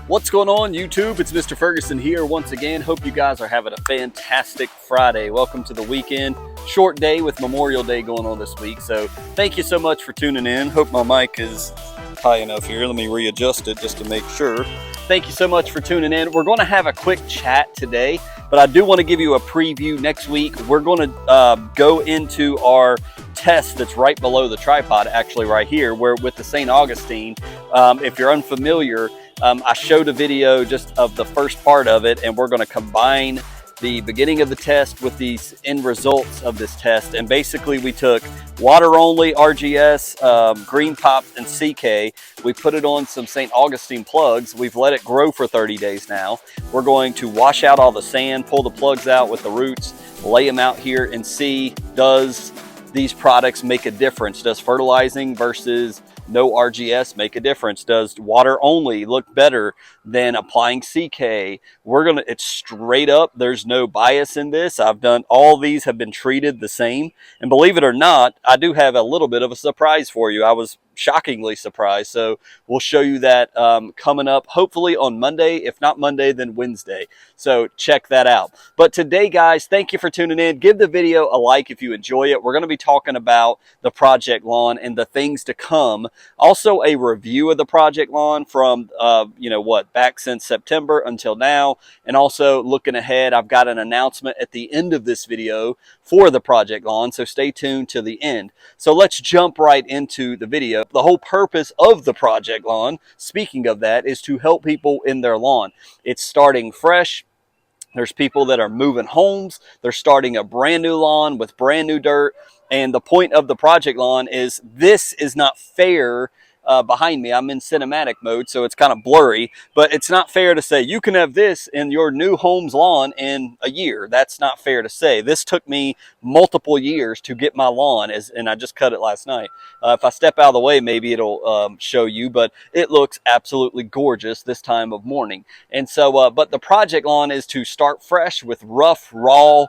What's going on, YouTube? It's Mr. Ferguson here once again. Hope you guys are having a fantastic Friday. Welcome to the weekend. Short day with Memorial Day going on this week. So thank you so much for tuning in. Hope my mic is high enough here. Let me readjust it just to make sure. Thank you so much for tuning in. We're going to have a quick chat today, but I do want to give you a preview. Next week, we're going to go into our test that's right below the tripod, actually right here, where with the St. Augustine. If you're unfamiliar, I showed a video just of the first part of it, and we're going to combine the beginning of the test with these end results of this test. And basically we took water only RGS, green pop, and CK. We put it on some St. Augustine plugs. We've let it grow for 30 days now. We're going to wash out all the sand, pull the plugs out with the roots, lay them out here, and see, does these products make a difference? Does fertilizing versus no RGS make a difference? Does water only look better than applying CK? It's straight up, there's no bias in this. I've done, all these have been treated the same. And believe it or not, I do have a little bit of a surprise for you. I was shockingly surprised. So we'll show you that coming up, hopefully on Monday. If not Monday, then Wednesday. So check that out. But today, guys, thank you for tuning in. Give the video a like if you enjoy it. We're going to be talking about the Project Lawn and the things to come. Also, a review of the Project Lawn from, back since September until now. And also looking ahead, I've got an announcement at the end of this video for the Project Lawn. So stay tuned to the end. So let's jump right into the video. The whole purpose of the Project Lawn, speaking of that, is to help people in their lawn. It's starting fresh. There's people that are moving homes. They're starting a brand new lawn with brand new dirt. And the point of the Project Lawn is this is not fair. Behind me, I'm in cinematic mode, so it's kind of blurry, but it's not fair to say you can have this in your new home's lawn in a year. That's not fair to say. This took me multiple years to get my lawn, and I just cut it last night. If I step out of the way, maybe it'll show you, but it looks absolutely gorgeous this time of morning. And so, but the Project Lawn is to start fresh with rough, raw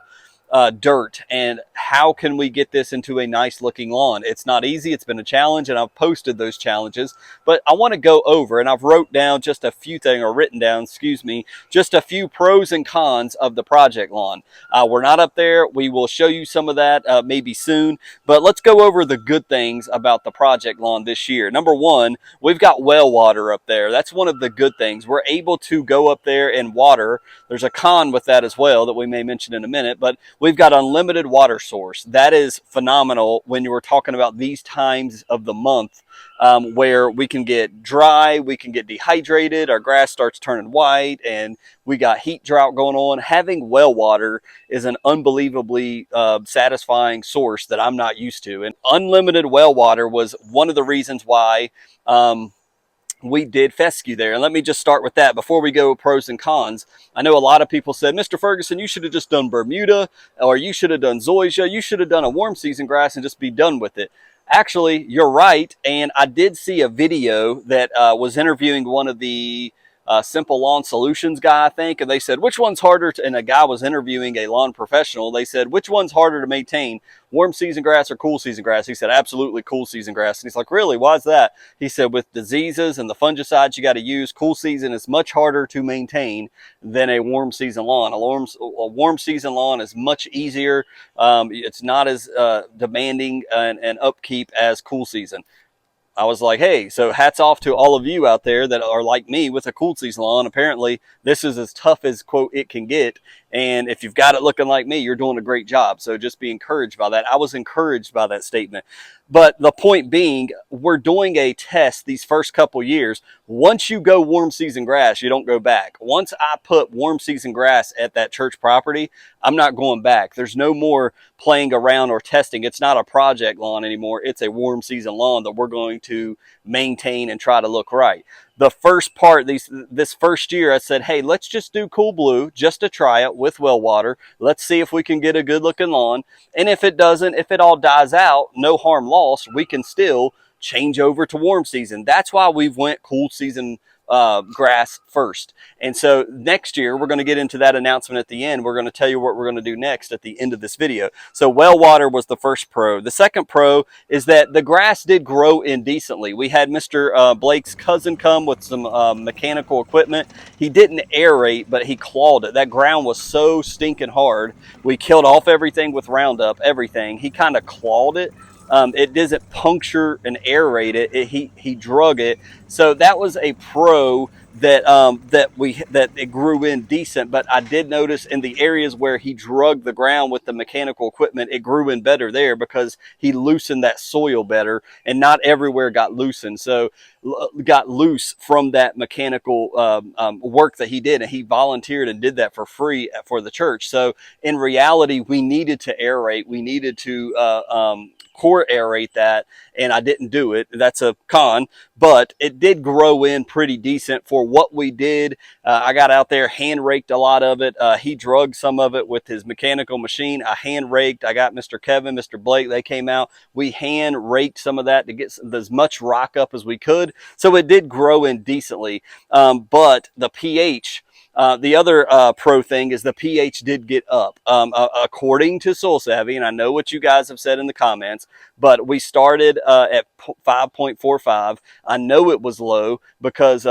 dirt. And how can we get this into a nice looking lawn? It's not easy. It's been a challenge, and I've posted those challenges, but I want to go over, and I've wrote down just a few things, or written down, excuse me, just a few pros and cons of the Project Lawn. We're not up there. We will show you some of that maybe soon, but let's go over the good things about the Project Lawn this year. Number one, we've got well water up there. That's one of the good things. We're able to go up there and water. There's a con with that as well that we may mention in a minute, but we've got unlimited water source. That is phenomenal when you were talking about these times of the month where we can get dry, we can get dehydrated, our grass starts turning white, and we got heat drought going on. Having well water is an unbelievably satisfying source that I'm not used to. And unlimited well water was one of the reasons why we did fescue there. And let me just start with that before we go pros and cons. I know a lot of people said, Mr. Ferguson, you should have just done Bermuda, or you should have done Zoysia. You should have done a warm season grass and just be done with it. Actually, you're right. And I did see a video that was interviewing one of the Simple Lawn Solutions guy, I think, and they said, which one's harder to, and a guy was interviewing a lawn professional. They said, which one's harder to maintain, warm season grass or cool season grass? He said, absolutely cool season grass. And he's like, really? Why is that? He said, with diseases and the fungicides you got to use, cool season is much harder to maintain than a warm season lawn. A warm season lawn is much easier. It's not as demanding and upkeep as cool season. I was like, hey, so hats off to all of you out there that are like me with a cool season lawn. Apparently, this is as tough as, quote, it can get. And if you've got it looking like me, you're doing a great job. So just be encouraged by that. I was encouraged by that statement. But the point being, we're doing a test these first couple years. Once you go warm season grass, you don't go back. Once I put warm season grass at that church property, I'm not going back. There's no more playing around or testing. It's not a project lawn anymore. It's a warm season lawn that we're going to maintain and try to look right. The first part, this first year, I said, hey, let's just do Cool Blue just to try it with well water. Let's see if we can get a good looking lawn. And if it doesn't, if it all dies out, no harm lost, we can still change over to warm season. That's why we've went cool season grass first. And so next year, we're going to get into that announcement at the end. We're going to tell you what we're going to do next at the end of this video. So well water was the first pro. The second pro is that the grass did grow in decently. We had Mr. Blake's cousin come with some mechanical equipment. He didn't aerate, but he clawed it. That ground was so stinking hard. We killed off everything with Roundup, everything. He kind of clawed it. It doesn't puncture and aerate it. He drug it. So that was a pro that that it grew in decent. But I did notice in the areas where he drug the ground with the mechanical equipment, it grew in better there because he loosened that soil better, and not everywhere got loosened. So got loose from that mechanical work that he did, and he volunteered and did that for free for the church. So in reality, we needed to aerate. We needed to core aerate that, and I didn't do it. That's a con, but it did grow in pretty decent for what we did. I got out there, hand raked a lot of it. He drug some of it with his mechanical machine. I hand raked. I got Mr. Kevin, Mr. Blake, they came out. We hand raked some of that to get as much rock up as we could. So it did grow in decently. But the pH, the other pro thing is the pH did get up according to Soil Savvy, and I know what you guys have said in the comments, but we started at 5.45. I know it was low because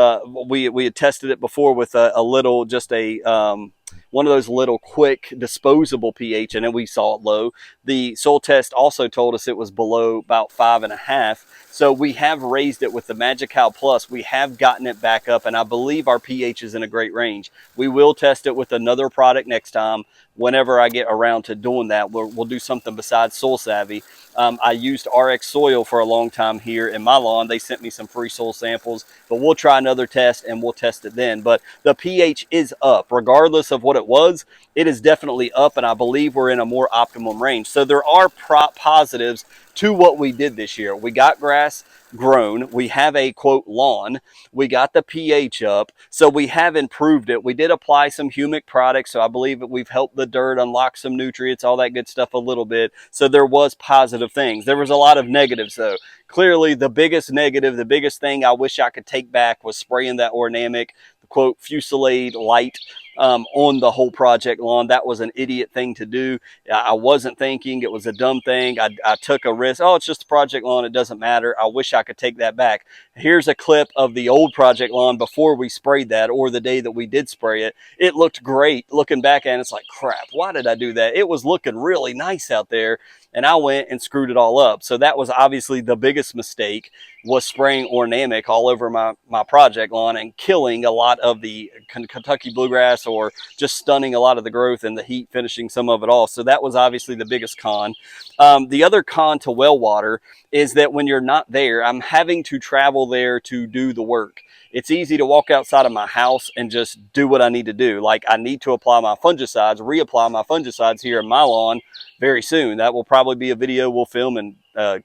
we had tested it before with a little, just a one of those little quick disposable pH, and then we saw it low. The soil test also told us it was below about 5.5. So we have raised it with the Magi-Cal Plus. We have gotten it back up, and I believe our pH is in a great range. We will test it with another product next time. Whenever I get around to doing that, we'll do something besides Soil Savvy. I used RX Soil for a long time here in my lawn. They sent me some free soil samples, but we'll try another test and we'll test it then. But the pH is up. Regardless of what it was, it is definitely up, and I believe we're in a more optimum range. So there are positives to what we did this year. We got grass grown. We have a quote lawn. We got the pH up. So we have improved it. We did apply some humic products. So I believe that we've helped the dirt unlock some nutrients, all that good stuff a little bit. So there was positive things. There was a lot of negatives though. Clearly the biggest negative, the biggest thing I wish I could take back was spraying that Ornamic, the quote Fusilade Light on the whole project lawn. That was an idiot thing to do. I wasn't thinking. It was a dumb thing. I took a risk. Oh, it's just a project lawn. It doesn't matter. I wish I could take that back. Here's a clip of the old project lawn before we sprayed that, or the day that we did spray it. It looked great. Looking back at it, it's like, crap, why did I do that? It was looking really nice out there, and I went and screwed it all up. So that was obviously the biggest mistake, was spraying Ornamic all over my project lawn and killing a lot of the Kentucky bluegrass, or just stunning a lot of the growth and the heat finishing some of it off. So that was obviously the biggest con. The other con to well water is that when you're not there, I'm having to travel there to do the work. It's easy to walk outside of my house and just do what I need to do. Like I need to apply my fungicides, reapply my fungicides here in my lawn very soon. That will probably be a video we'll film and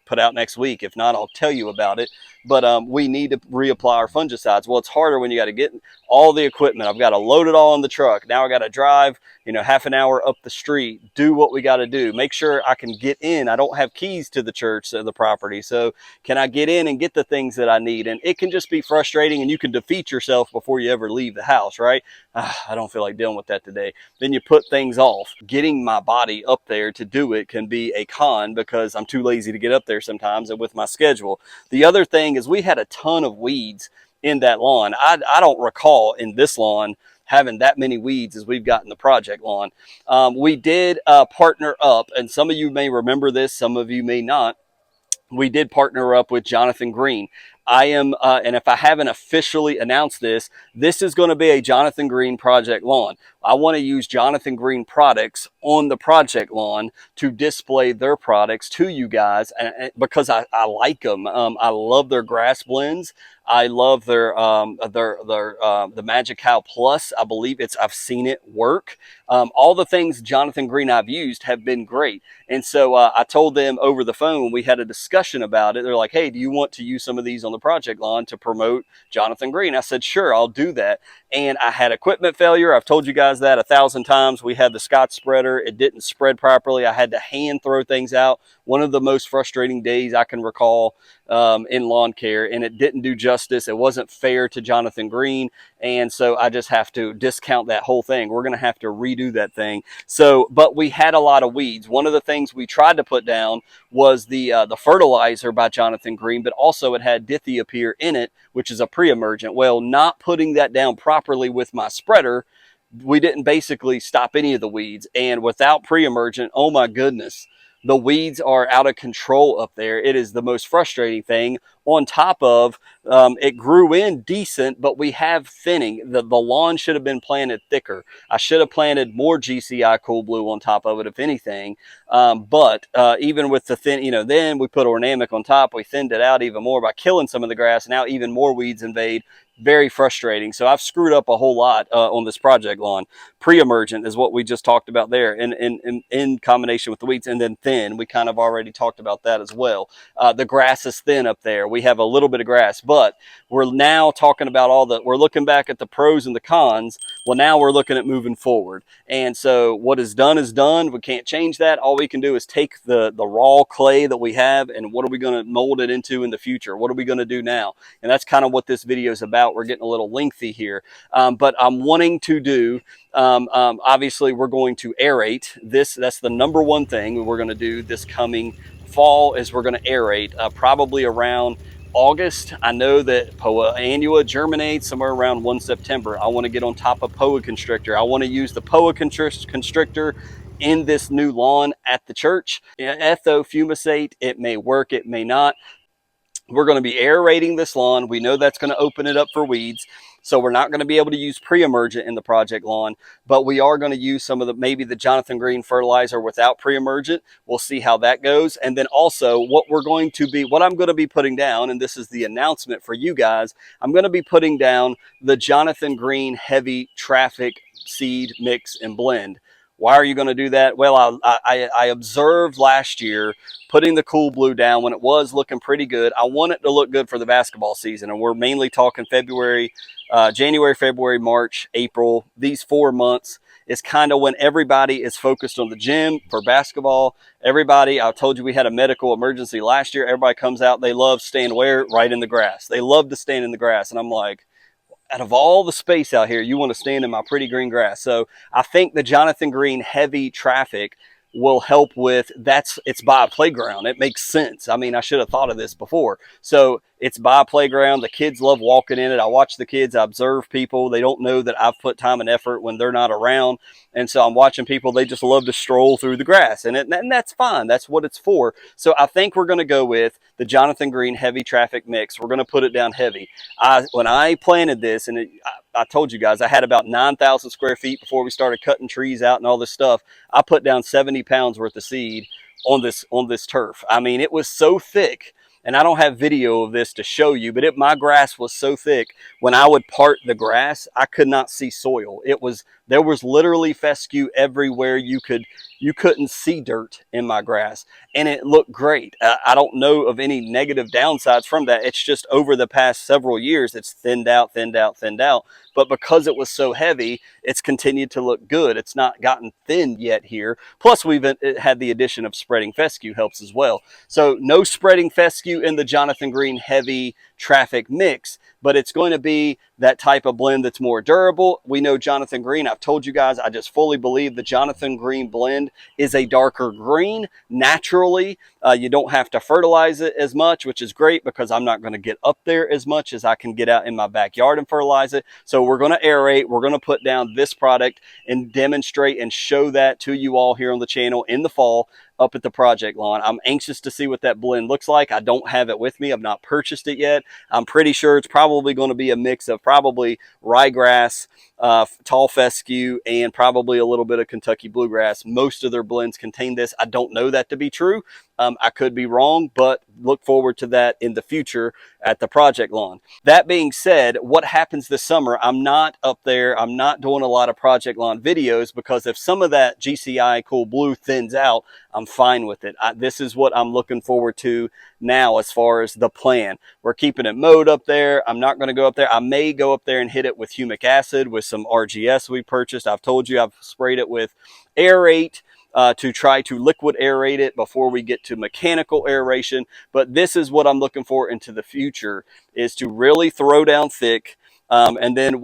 put out next week. If not, I'll tell you about it. But we need to reapply our fungicides. Well, it's harder when you got to get all the equipment. I've got to load it all on the truck. Now I got to drive, half an hour up the street, do what we got to do. Make sure I can get in. I don't have keys to the church, to the property. So can I get in and get the things that I need? And it can just be frustrating, and you can defeat yourself before you ever leave the house, right? I don't feel like dealing with that today. Then you put things off. Getting my body up there to do it can be a con because I'm too lazy to get up there sometimes, and with my schedule. The other thing is we had a ton of weeds in that lawn. I don't recall in this lawn having that many weeds as we've got in the project lawn. We did partner up, and some of you may remember this, some of you may not. We did partner up with Jonathan Green. I am, and if I haven't officially announced this, this is going to be a Jonathan Green project lawn. I want to use Jonathan Green products on the project lawn to display their products to you guys, and because I like them. I love their grass blends. I love their the Magi-Cal Plus. I believe I've seen it work. All the things Jonathan Green I've used have been great. And so I told them over the phone, we had a discussion about it. They're like, hey, do you want to use some of these on the project lawn to promote Jonathan Green? I said, sure, I'll do that. And I had equipment failure. I've told you guys guys that 1,000 times. We had the Scotch spreader. It didn't spread properly. I had to hand throw things out. One of the most frustrating days I can recall in lawn care, and it didn't do justice. It wasn't fair to Jonathan Green, and so I just have to discount that whole thing. We're going to have to redo that thing. So, but we had a lot of weeds. One of the things we tried to put down was the fertilizer by Jonathan Green, but also it had dithiopyr in it, which is a pre-emergent. Well, not putting that down properly with my spreader, we didn't basically stop any of the weeds. And without pre-emergent, oh my goodness, the weeds are out of control up there. It is the most frustrating thing. On top of it grew in decent, but we have thinning. The lawn should have been planted thicker. I should have planted more GCI Cool Blue on top of it, if anything. But even with the thin, then we put Ornamic on top. We thinned it out even more by killing some of the grass. Now even more weeds invade. Very frustrating. So I've screwed up a whole lot on this project lawn. Pre-emergent is what we just talked about there, in combination with the weeds. And then thin, we kind of already talked about that as well. The grass is thin up there. We have a little bit of grass, but we're now talking about we're looking back at the pros and the cons. Well, now we're looking at moving forward. And so what is done is done. We can't change that. All we can do is take the raw clay that we have, and what are we going to mold it into in the future? What are we going to do now? And that's kind of what this video is about. We're getting a little lengthy here, but I'm wanting to do, obviously we're going to aerate this. That's the number one thing we're going to do this coming fall, is we're going to aerate probably around August. I know that Poa annua germinates somewhere around 1 September. I want to get on top of Poa constrictor. I want to use the Poa constrictor in this new lawn at the church. Ethofumicate, it may work, it may not. We're going to be aerating this lawn. We know that's going to open it up for weeds. So we're not going to be able to use pre-emergent in the project lawn, but we are going to use some of maybe the Jonathan Green fertilizer without pre-emergent. We'll see how that goes. And then also what I'm going to be putting down, and this is the announcement for you guys, I'm going to be putting down the Jonathan Green heavy traffic seed mix and blend. Why are you going to do that? Well, I observed last year putting the Cool Blue down when it was looking pretty good. I want it to look good for the basketball season, and we're mainly talking January, February, March, April. These 4 months is kind of when everybody is focused on the gym for basketball. Everybody, I told you we had a medical emergency last year. Everybody comes out. They love staying where? Right in the grass. They love to stand in the grass. And I'm like, out of all the space out here, you want to stand in my pretty green grass. So I think the Jonathan Green heavy traffic will help with it's by a playground. It makes sense. I mean, I should have thought of this before. So it's by a playground. The kids love walking in it. I watch the kids. I observe people. They don't know that I've put time and effort when they're not around. And so I'm watching people. They just love to stroll through the grass. And that's fine. That's what it's for. So I think we're going to go with the Jonathan Green heavy traffic mix. We're going to put it down heavy. When I planted this, and I told you guys, I had about 9,000 square feet before we started cutting trees out and all this stuff. I put down 70 pounds worth of seed on this turf. I mean, it was so thick. And I don't have video of this to show you, but my grass was so thick, when I would part the grass, I could not see soil. There was literally fescue everywhere. You couldn't see dirt in my grass, and it looked great. I don't know of any negative downsides from that. It's just over the past several years, it's thinned out. But because it was so heavy, it's continued to look good. It's not gotten thin yet here. Plus, we've had the addition of spreading fescue helps as well. So no spreading fescue in the Jonathan Green heavy traffic mix, but it's going to be that type of blend that's more durable. We know Jonathan Green. I've told you guys, I just fully believe the Jonathan Green blend is a darker green naturally. You don't have to fertilize it as much, which is great because I'm not going to get up there as much as I can get out in my backyard and fertilize it. So we're going to aerate. We're going to put down this product and demonstrate and show that to you all here on the channel in the fall up at the project lawn. I'm anxious to see what that blend looks like. I don't have it with me. I've not purchased it yet. I'm pretty sure it's probably going to be a mix of probably ryegrass, tall fescue, and probably a little bit of Kentucky bluegrass. Most of their blends contain this. I don't know that to be true. I could be wrong, but look forward to that in the future at the project lawn. That being said, what happens this summer, I'm not up there. I'm not doing a lot of project lawn videos because if some of that GCI Cool Blue thins out, I'm fine with it. This is what I'm looking forward to now as far as the plan. We're keeping it mowed up there. I'm not going to go up there. I may go up there and hit it with humic acid with some RGS we purchased. I've told you I've sprayed it with Aerate to try to liquid aerate it before we get to mechanical aeration. But this is what I'm looking for into the future, is to really throw down thick. And then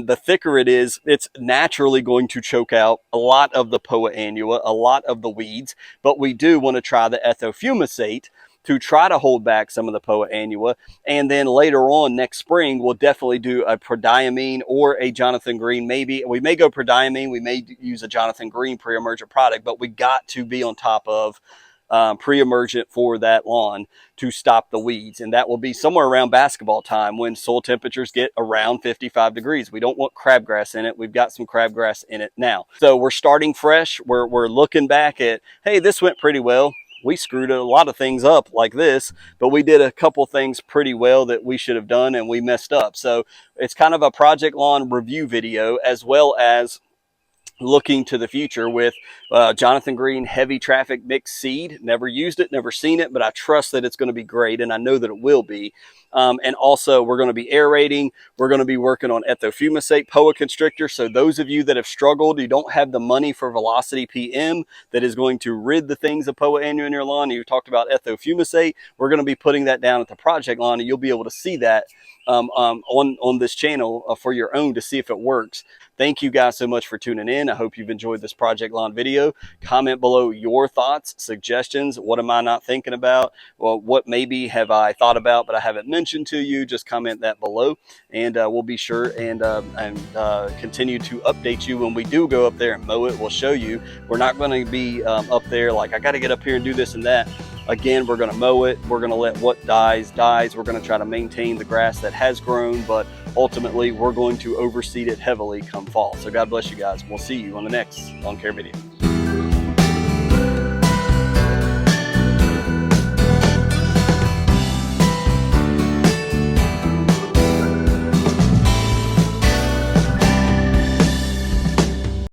the thicker it is, it's naturally going to choke out a lot of the Poa annua, a lot of the weeds. But we do want to try the ethofumicate to try to hold back some of the Poa annua. And then later on next spring, we'll definitely do a prodiamine or a Jonathan Green. Maybe we may go prodiamine, we may use a Jonathan Green pre-emergent product, but we got to be on top of pre-emergent for that lawn to stop the weeds. And that will be somewhere around basketball time when soil temperatures get around 55 degrees. We don't want crabgrass in it. We've got some crabgrass in it now. So we're starting fresh. We're looking back at, hey, this went pretty well. We screwed a lot of things up like this, but we did a couple things pretty well that we should have done and we messed up. So it's kind of a project lawn review video, as well as looking to the future with Jonathan Green heavy traffic mixed seed. Never used it, never seen it, but I trust that it's going to be great, and I know that it will be. And also we're going to be aerating. We're going to be working on ethofumicate Poa constrictor. So those of you that have struggled, you don't have the money for Velocity PM that is going to rid the things of Poa annua in your lawn, and you talked about ethofumicate, we're going to be putting that down at the project lawn, and you'll be able to see that on this channel for your own to see if it works. Thank you guys so much for tuning in. I hope you've enjoyed this Project Lawn video. Comment below your thoughts, suggestions. What am I not thinking about? Well, what maybe have I thought about but I haven't mentioned to you? Just comment that below, and we'll be sure and continue to update you when we do go up there and mow it. We'll show you. We're not going to be up there like, I got to get up here and do this and that. Again, we're going to mow it. We're going to let what dies. We're going to try to maintain the grass that has grown, but ultimately we're going to overseed it heavily come fall. So God bless you guys. We'll see you on the next lawn care video.